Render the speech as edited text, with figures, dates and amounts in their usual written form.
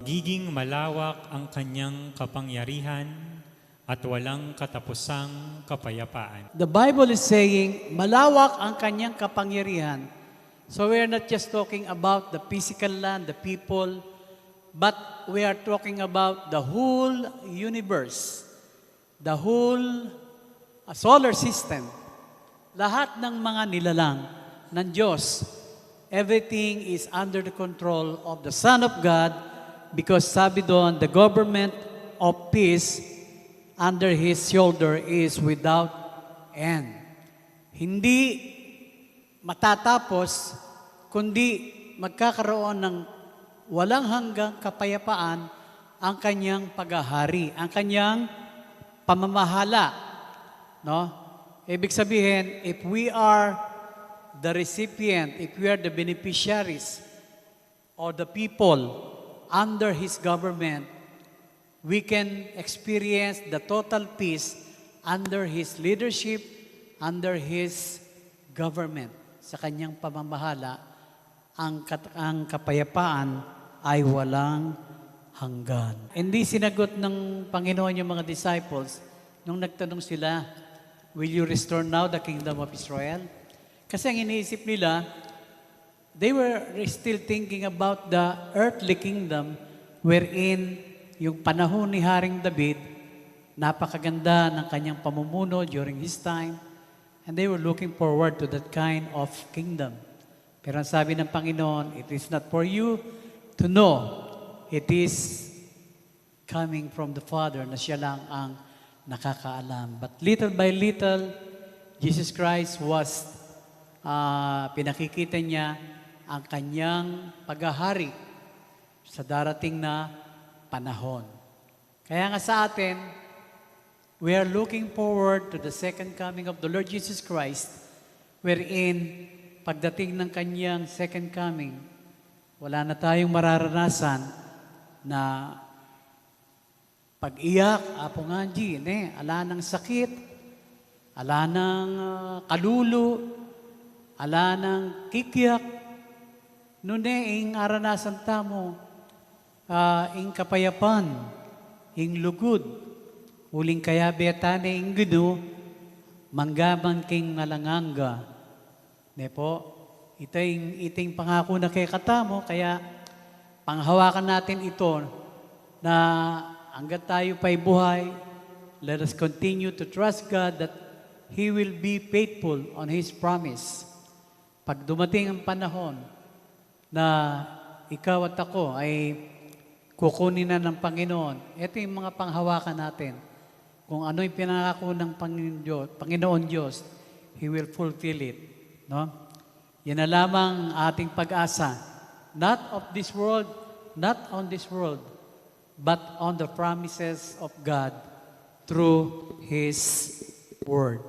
Giging malawak ang kanyang kapangyarihan at walang katapusang kapayapaan. The Bible is saying, malawak ang kanyang kapangyarihan. So we are not just talking about the physical land, the people, but we are talking about the whole universe, the whole solar system. Lahat ng mga nilalang ng Diyos, everything is under the control of the Son of God, because sabi doon, the government of peace under His shoulder is without end. Hindi matatapos, kundi magkakaroon ng walang hanggang kapayapaan ang kanyang paghahari, ang kanyang pamamahala. No? Ibig sabihin, if we are the recipient, if we are the beneficiaries or the people under His government, we can experience the total peace under His leadership, under His government. Sa kanyang pamamahala, ang kapayapaan ay walang hanggan. Hindi sinagot ng Panginoon yung mga disciples nung nagtanong sila, will you restore now the kingdom of Israel? Kasi ang iniisip nila, they were still thinking about the earthly kingdom wherein yung panahon ni Haring David, napakaganda ng kanyang pamumuno during his time, and they were looking forward to that kind of kingdom. Pero ang sabi ng Panginoon, it is not for you to know. It is coming from the Father na siya lang ang nakakaalam. But little by little, Jesus Christ was, pinakikita niya ang kanyang paghahari sa darating na panahon. Kaya nga sa atin, we are looking forward to the second coming of the Lord Jesus Christ, wherein pagdating ng kanyang second coming, wala na tayong mararanasan na pag-iyak, apo nga, ala ng sakit, ala ng kalulu, ala ng kikyak, ing aranasan tamo, ing kapayapan, ing lugod, uling kaya betane ing guno, manggaman king nalanganga. Nepo, iting pangako na kay katamo, kaya panghawakan natin ito na hanggat tayo pa'y buhay, let us continue to trust God that He will be faithful on His promise. Pag dumating ang panahon na ikaw at ako ay kukunin na ng Panginoon, ito yung mga panghawakan natin. Kung ano yung pinangako ng Panginoon Diyos, He will fulfill it. No? Yan na lamang ating pag-asa. Not of this world, not on this world, but on the promises of God through His Word.